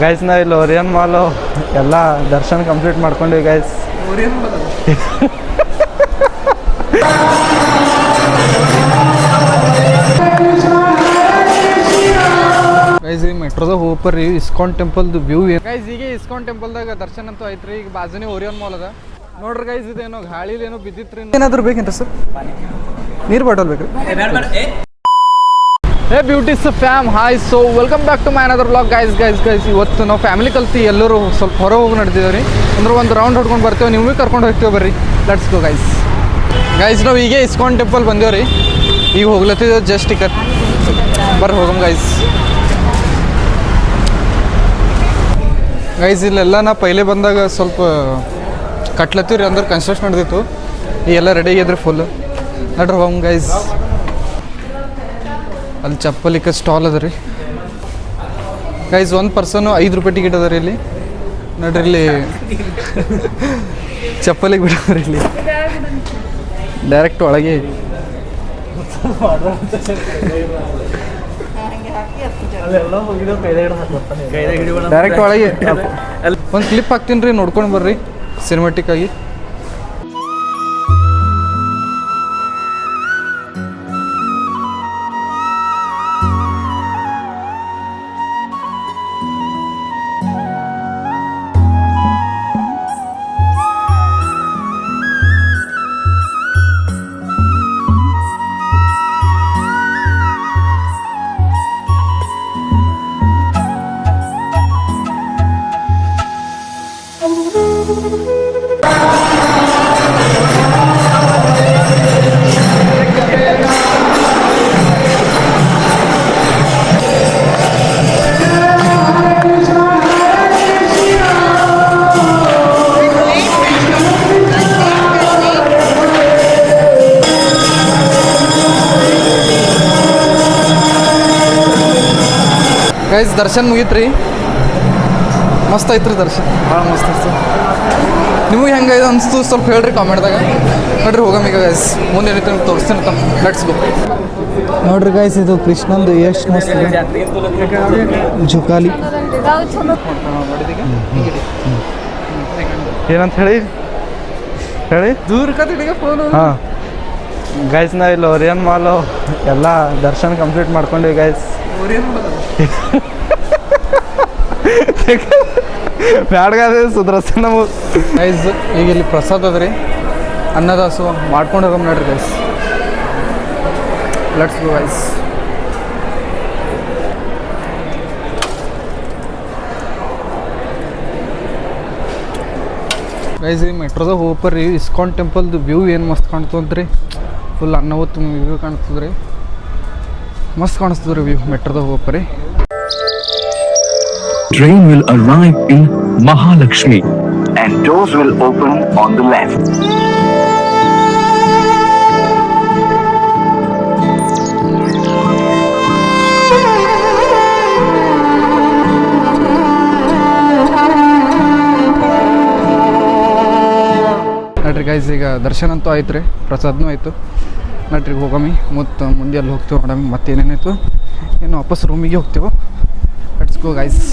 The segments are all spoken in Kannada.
ಗೈಸ್ ನಾವು ಇಲ್ಲಿ ಓರಿಯನ್ ಮಾಲು ಎಲ್ಲ ದರ್ಶನ ಕಂಪ್ಲೀಟ್ ಮಾಡ್ಕೊಂಡ್ವಿ ಗೈಸ್. ಓರಿಯನ್ ಮಾಲ್ ಗೈಸ್ ಈ ಮೆಟ್ರೋದಾಗ ಹೋಗ್ಬರ್ರಿ ಇಸ್ಕಾನ್ ಟೆಂಪಲ್ದು ವ್ಯೂ ಏನು ಗೈಸ್. ಈಗ ಇಸ್ಕಾನ್ ಟೆಂಪಲ್ದಾಗ ದರ್ಶನ ಅಂತೂ ಐತ್ರಿ. ಈಗ ಬಾಜುನೇ ಓರಿಯನ್ ಮಾಲ್ ಅದ ನೋಡ್ರಿ ಗೈಸ್. ಇದೇನೋ ಗಾಳಿಲಿ ಏನೋ ಬಿದ್ದಿತ್ರಿ. ಏನಾದ್ರು ಬೇಕೇನ್ರಿ ಸರ್? ನೀರು ಬಾಟಲ್ ಬೇಕ್ರಿ? Hey beauties fam, hi. So welcome back to my another vlog guys. ಇವತ್ತು ನಾವು ಫ್ಯಾಮಿಲಿ ಕಲ್ತಿ ಎಲ್ಲರೂ ಸ್ವಲ್ಪ ಹೊರಗೆ ಹೋಗಿ ನಡೆದಿದ್ದೇವೆ ರೀ. ಅಂದ್ರೆ ಒಂದು ರೌಂಡ್ ಹೊಡ್ಕೊಂಡು ಬರ್ತೇವೆ, ನೀವು ಕರ್ಕೊಂಡು ಹೋಗ್ತೇವೆ ಬರ್ರಿ. Let's go guys. ನಾವು ಈಗ ಇಸ್ಕಾನ್ ಟೆಂಪಲ್ ಬಂದೇವೆ ರೀ. ಈಗ ಹೋಗ್ಲತ್ತಿದ್ದೇವೆ ಜಸ್ಟ್ ಟಿಕಟ್ ಬರ್ರಿ ಹೋಗಮ್ ಗೈಸ್. ಇಲ್ಲೆಲ್ಲ ನಾ ಪೈಲೆ ಬಂದಾಗ ಸ್ವಲ್ಪ ಕಟ್ಲತ್ತೀವಿ ರೀ, ಅಂದ್ರೆ ಕನ್ಸ್ಟ್ರಕ್ಷನ್ ನಡೆದಿತ್ತು. ಈ ಎಲ್ಲ ರೆಡಿ ಆಗಿದ್ರಿ ಫುಲ್. ನಡ್ರಿ ಹೋಗಮ್ ಗೈಸ್. ಅಲ್ಲಿ ಚಪ್ಪಲಿಕ್ಕೆ ಸ್ಟಾಲ್ ಅದ ರೀ ಗೈಸ್. ಒಂದು ಪರ್ಸನು 5 ರೂಪಾಯಿ ಟಿಕೆಟ್ ಅದ ರೀ ಇಲ್ಲಿ. ನಡ್ರಿ ಇಲ್ಲಿ ಚಪ್ಪಲಿಗೆ ಬಿಡೋದ್ರಿ ಇಲ್ಲಿ ಡೈರೆಕ್ಟ್ ಒಳಗೆ. ಡೈರೆಕ್ಟ್ ಒಳಗೆ ಒಂದು ಕ್ಲಿಪ್ ಹಾಕ್ತೀನಿ ರೀ, ನೋಡ್ಕೊಂಡು ಬರ್ರಿ ಸಿನಿಮಾಟಿಕ್ ಆಗಿ. ಗೈಸ್ ದರ್ಶನ್ ಮುಗೀತ್ರಿ. ಮಸ್ತ್ ಐತ್ರಿ ದರ್ಶನ್, ಭಾಳ ಮಸ್ತ್ ಐತಿ. ನಿಮಗೆ ಹೆಂಗೆ ಅನಿಸ್ತು ಸ್ವಲ್ಪ ಹೇಳ್ರಿ ಕಾಮೆಂಟ್ದಾಗ. ನೋಡ್ರಿ ಹೋಗಮ್ ಈಗ ಗೈಸ್. ಮುಂದೆ ಏನೈತೆ ತೋರಿಸ್ತೀನಿ ಅಂತ. Let's go. ನೋಡ್ರಿ ಗೈಸ್, ಇದು ಕೃಷ್ಣಂದು ಎಷ್ಟು ಮಸ್ತ್ ಇದೆ ಜುಕಾಲಿ. ಏನಂತ ಹೇಳಿ ದೂರ ಕತ್ತಿಗೆ ಫೋನು. ಹಾಂ ಗೈಸ್ ನಾವು ಇಲ್ಲಿ ಓರಿಯನ್ ಮಾಲು ಎಲ್ಲ ದರ್ಶನ ಕಂಪ್ಲೀಟ್ ಮಾಡ್ಕೊಂಡ್ವಿ ಗೈಸ್. ಬ್ಯಾಡ್ಗಾದ ಸುಧಾರಿಸ ನಾವು ಗೈಸ್. ಈಗ ಇಲ್ಲಿ ಪ್ರಸಾದ ಅದ ರೀ, ಅನ್ನದಾಸು ಮಾಡ್ಕೊಂಡು ಹೋಗಮ್ ನೋಡ್ರಿ guys. Let's go guys. Guys ಈ ಮೆಟ್ರೋದಾಗ ಹೋಗ್ಬರ್ರಿ ಇಸ್ಕಾನ್ ಟೆಂಪಲ್ದು ವ್ಯೂ ಏನು ಮಸ್ತ್ ಕಾಣ್ತದ್ರಿ. ಫುಲ್ ಅನ್ನವತ್ತು ವ್ಯೂ ಕಾಣ್ತದ್ರಿ, ಮಸ್ತ್ ಕಾಣಿಸ್ತದ್ರಿ view ಮೆಟ್ರೋದಾಗ ಹೋಗ್ಬರ್ರಿ. Train will arrive in Mahalakshmi and doors will open on the left. ನಡ್ರಿ ಗೈಸ್, ಈಗ ದರ್ಶನ ಅಂತೂ ಆಯ್ತು ರೀ, ಪ್ರಸಾದನೂ ಆಯಿತು. ನಡ್ರಿ ಹೋಗಮ್ಮಿ ಮತ್ತು ಮುಂದೆ ಅಲ್ಲಿ ಹೋಗ್ತೇವೆ ಮೇಡಮ್. ಮತ್ತೇನೇನಾಯ್ತು ಏನು ವಾಪಸ್ ರೂಮಿಗೆ ಹೋಗ್ತೇವೆ. Let's go guys.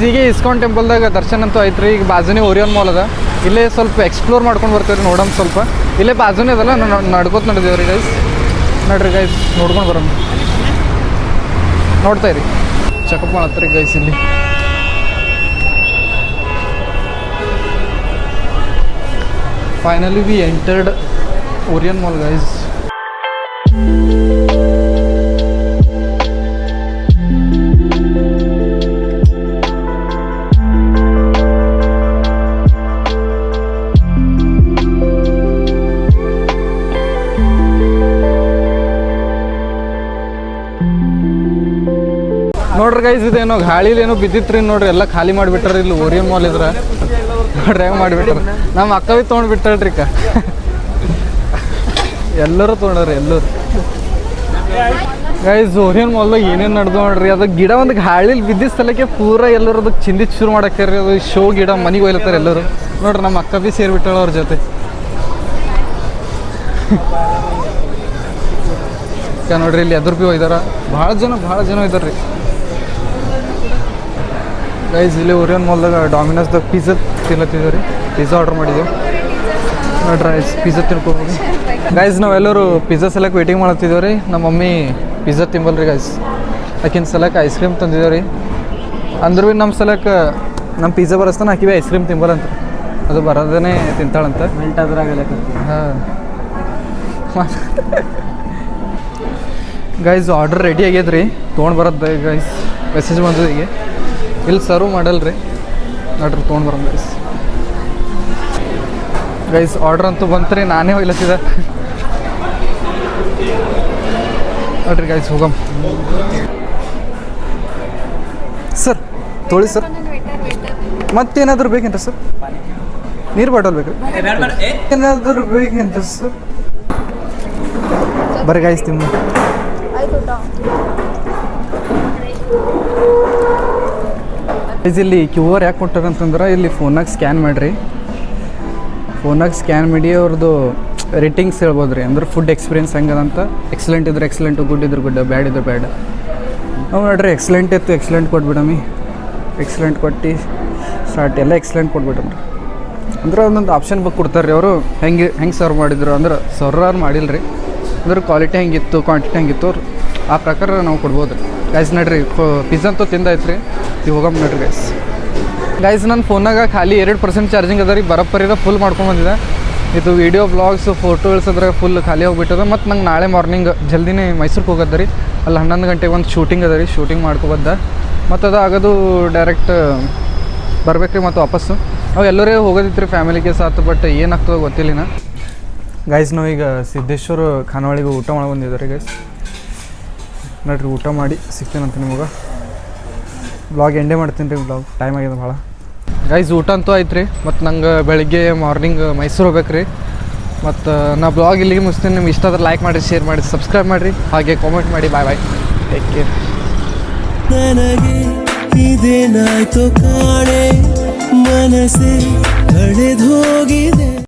ಈಗ ಇಸ್ಕಾನ್ ಟೆಂಪಲ್ದಾಗ ದರ್ಶನ ಅಂತೂ ಆಯ್ತು ರೀ. ಈಗ ಬಾಜುನೇ ಓರಿಯನ್ ಮಾಲ್ ಅದ, ಇಲ್ಲೇ ಸ್ವಲ್ಪ ಎಕ್ಸ್ಪ್ಲೋರ್ ಮಾಡ್ಕೊಂಡು ಬರ್ತೇವೆ ರೀ. ನೋಡಮ್ ಸ್ವಲ್ಪ ಇಲ್ಲೇ ಬಾಜುನೇ ಅದಲ್ಲ, ನಡ್ಕೋತ ನಡೆದೇವೆ ರೀ ಗೈಸ್. ನಡ್ರಿ ಗೈಸ್ ನೋಡ್ಕೊಂಡು ಬರೋಣ. ನೋಡ್ತಾ ಇರಿ ಚೆಕಪ್ ಮಾಡತ್ತೀರಿ ಗೈಸ್. ಇಲ್ಲಿ finally we entered Orion mall guys. ನೋಡ್ರಿ ಗೈಸ್, ಇದೇನೋ ಗಾಳಿಲಿ ಏನೋ ಬಿದ್ದಿತ್ರಿ. ನೋಡ್ರಿ ಎಲ್ಲ ಖಾಲಿ ಮಾಡಿಬಿಟ್ರಿ ಇಲ್ಲಿ ಓರಿಯನ್ ಮಾಲ್ ಇದ್ರ. ನೋಡ್ರಿ ಹೆಂಗೆ ಮಾಡಿಬಿಟ್ರ. ನಮ್ಮ ಅಕ್ಕವಿ ತೊಗೊಂಡ್ಬಿಟ್ಟಾಳ್ರಿ ಅಕ್ಕ. ಎಲ್ಲರೂ ತೊಗೊಂಡ್ರಿ ಎಲ್ಲರೂ ಗೈಸ್. ಓರಿಯನ್ ಮಾಲ್ದಾಗ ಏನೇನು ನಡೆದು ನೋಡ್ರಿ. ಅದು ಗಿಡ ಒಂದು ಗಾಳಿಲಿ ಬಿದ್ದಿದ್ದ ಸ್ಥಳಕ್ಕೆ ಪೂರ ಎಲ್ಲರೂ ಅದಕ್ಕೆ ಚಿಂದಿತ್ ಶುರು ಮಾಡಾಕ್ಯಾರ. ಅದು ಶೋ ಗಿಡ ಮನೆಗೆ ಒಯ್ಲತ್ತಾರ ಎಲ್ಲರೂ. ನೋಡ್ರಿ ನಮ್ಮ ಅಕ್ಕ ಬಿ ಸೇರಿಬಿಟ್ಟಾಳ ಅವ್ರ ಜೊತೆ. ನೋಡ್ರಿ ಇಲ್ಲಿ ಎದುರು ಬಿ ಒಯ್ದಾರ. ಭಾಳ ಜನ ಇದಾರೆ ರೀ. ಗೈಸ್ ಇಲ್ಲಿ ಓರಿಯನ್ ಮಾಲ್ದಾಗ ಡಾಮಿನೋಸ್ದಾಗ ಪಿಜ್ಜಾ ತಿನ್ಲತ್ತಿದ್ದೀವಿ ರೀ. ಪಿಜ್ಜಾ ಆರ್ಡ್ರ್ ಮಾಡಿದ್ದೆವು ನೋಡ್ರಿ ರೈಸ್ ಪಿಜ್ಜಾ ತಿನ್ಕೋಬೋದು. ಗೈಸ್ ನಾವೆಲ್ಲರೂ ಪಿಜ್ಜಾ ಸಲಕ್ಕೆ ವೇಟಿಂಗ್ ಮಾಡತ್ತಿದ್ದೇವೆ ರೀ. ನಮ್ಮ ಮಮ್ಮಿ ಪಿಜ್ಜಾ ತಿಂಬಲ್ರಿ ಗೈಸ್, ಆಕಿನ ಸಲಕ್ಕೆ ಐಸ್ ಕ್ರೀಮ್ ತಂದಿದ್ದೇವೆ ರೀ. ಅಂದ್ರೂ ಭೀ ನಮ್ಮ ಸಲಕ್ಕೆ ನಮ್ಮ ಪಿಜ್ಜಾ ಬರಸ್ತಾನೆ ಆಕಿ ಭೀ ಐಸ್ ಕ್ರೀಮ್ ತಿಂಬಲ್ಲಂತ, ಅದು ಬರೋದೇ ತಿಂತಾಳಂತ. ಮೆಲ್ಟ್ ಆದ್ರಾಗಲ್ಲ ಹಾಂ ಗೈಸ್ ಆರ್ಡ್ರ್ ರೆಡಿ ಆಗ್ಯದ ರೀ, ತೊಗೊಂಡು ಬರೋದು ಗೈಸ್. ಮೆಸೇಜ್ ಬಂದದ ಈಗ, ಇಲ್ಲಿ ಸರ್ವ್ ಮಾಡಲ್ಲ ರೀ. ನೋಡ್ರಿ ತೊಗೊಂಡು ಬರೋದು ಗೈಸ್. ಗೈಸ್ ಆರ್ಡ್ರ್ ಅಂತೂ ಬಂತು ರೀ, ನಾನೇ ಹೋಗ್ಲತ್ತಿದ್ದೆ. ನೋಡ್ರಿ ಗೈಸ್ ಹೋಗಮ್. ಸರ್ ತೊಳಿ ಸರ್, ಮತ್ತೇನಾದರೂ ಬೇಕೇನ್ರಿ ಸರ್? ನೀರು ಬಾಟಲ್ ಬೇಕು ಏನಾದರೂ ಬೇಕೇನ್ರಿ ಸರ್? ಬರ್ರಿ ಗೈಸ್ ತಿಮ್ಮ. ಇಲ್ಲಿ ಕ್ಯೂ ಆರ್ ಯಾಕೆ ಕೊಟ್ಟಾರ ಅಂತಂದ್ರೆ ಇಲ್ಲಿ ಫೋನಾಗ ಸ್ಕ್ಯಾನ್ ಮಾಡಿರಿ. ಫೋನಾಗ ಸ್ಕ್ಯಾನ್ ಮಾಡಿ ಅವ್ರದ್ದು ರೇಟಿಂಗ್ಸ್ ಹೇಳ್ಬೋದು ರೀ. ಅಂದ್ರೆ ಫುಡ್ ಎಕ್ಸ್ಪೀರಿಯನ್ಸ್ ಹೆಂಗದಂತ. ಎಕ್ಸಲೆಂಟ್ ಇದ್ರೆ ಎಕ್ಸಲೆಂಟು, ಗುಡ್ ಇದ್ರೆ ಗುಡ್, ಬ್ಯಾಡ್ ಇದ್ರೆ ಬ್ಯಾಡ್. ನಾವು ನೋಡ್ರಿ ಎಕ್ಸಲೆಂಟ್ ಇತ್ತು, ಎಕ್ಸಲೆಂಟ್ ಕೊಟ್ಬಿಡಮಿ. ಎಕ್ಸಲೆಂಟ್ ಕೊಟ್ಟು ಸ್ಟಾರ್ಟ್ ಎಲ್ಲ ಎಕ್ಸಲೆಂಟ್ ಕೊಟ್ಬಿಡಮ್ರಿ. ಅಂದ್ರೆ ಒಂದೊಂದು ಆಪ್ಷನ್ ಬುಕ್ ಕೊಡ್ತಾರೆ ರೀ ಅವರು, ಹೆಂಗೆ ಸರ್ವ್ ಮಾಡಿದ್ರು ಅಂದ್ರೆ ಸರ್ವ್ ಮಾಡಿಲ್ಲ ರೀ. ಅಂದ್ರೆ ಕ್ವಾಲಿಟಿ ಹೆಂಗಿತ್ತು, ಕ್ವಾಂಟಿಟಿ ಹೆಂಗಿತ್ತು ಅವ್ರು ಆ ಪ್ರಕಾರ ನಾವು ಕೊಡ್ಬೋದು ರೀ. ಗೈಸ್ ನೋಡ್ರಿ ಪಿಜ್ಜಾ ಅಂತೂ ತಿಂದಾಯ್ತು ರೀ. ಈಗ ಹೋಗಮ್ ನೋಡ್ರಿ ಗೈಸ್. ಗೈಸ್ ನನ್ನ ಫೋನಾಗ ಖಾಲಿ 2% ಚಾರ್ಜಿಂಗ್ ಅದ ರೀ. ಬರೋಬ್ಬರಿದ ಫುಲ್ ಮಾಡ್ಕೊಂಡು ಬಂದಿದೆ. ಇದು ವೀಡಿಯೋ ವ್ಲಾಗ್ಸು ಫೋಟೋ ಇಳಿಸಿದ್ರೆ ಫುಲ್ ಖಾಲಿ ಹೋಗ್ಬಿಟ್ಟದ. ಮತ್ತು ನಂಗೆ ನಾಳೆ ಮಾರ್ನಿಂಗ್ ಜಲ್ದಿನೇ ಮೈಸೂರಿಗೆ ಹೋಗೋದ ರೀ. ಅಲ್ಲಿ 11 ಗಂಟೆಗೆ ಒಂದು ಶೂಟಿಂಗ್ ಅದ ರೀ, ಶೂಟಿಂಗ್ ಮಾಡ್ಕೊಬದ್ದ. ಮತ್ತು ಅದು ಆಗೋದು ಡೈರೆಕ್ಟ್ ಬರ್ಬೇಕು ರೀ ಮತ್ತು ವಾಪಸ್ಸು. ನಾವು ಎಲ್ಲರೇ ಹೋಗೋದಿತ್ತು ರೀ ಫ್ಯಾಮಿಲಿಗೆ ಸಾತು, ಬಟ್ ಏನಾಗ್ತದೋ ಗೊತ್ತಿಲ್ಲಿನ. ಗೈಸ್ ನಾವು ಈಗ ಸಿದ್ದೇಶ್ವರ ಖಾನಾವಳಿಗೆ ಊಟ ಮಾಡಿ ಬಂದಿದ್ದಾರೆ ಗೈಸ್. ನೋಡ್ರಿ ಊಟ ಮಾಡಿ ಸಿಗ್ತೇನಂತ ನಿಮಗೆ. ಬ್ಲಾಗ್ ಎಂಡೇ ಮಾಡ್ತೀನಿ ರೀ. ಬ್ಲಾಗ್ ಟೈಮ್ ಆಗಿದೆ ಭಾಳ. ಗೈಸ್ ಊಟ ಅಂತೂ ಆಯ್ತು ರೀ. ಮತ್ತು ನಂಗೆ ಬೆಳಗ್ಗೆ ಮಾರ್ನಿಂಗ್ ಮೈಸೂರು ಹೋಗ್ಬೇಕು ರೀ. ಮತ್ತು ನಾ ಬ್ಲಾಗ್ ಇಲ್ಲಿಗೆ ಮುಗಿಸ್ತೀನಿ. ನಿಮ್ಗೆ ಇಷ್ಟ ಆದ್ರೆ ಲೈಕ್ ಮಾಡಿ, ಶೇರ್ ಮಾಡಿ, ಸಬ್ಸ್ಕ್ರೈಬ್ ಮಾಡಿರಿ, ಹಾಗೆ ಕಾಮೆಂಟ್ ಮಾಡಿ. ಬಾಯ್ ಬಾಯ್, ಟೇಕ್ ಕೇರ್. ನನಗೆ ಇದೇನಾಯ್ತು ಕಾಣೆ, ಮನಸ್ಸೇ ಕಳೆದೋಗಿದೆ.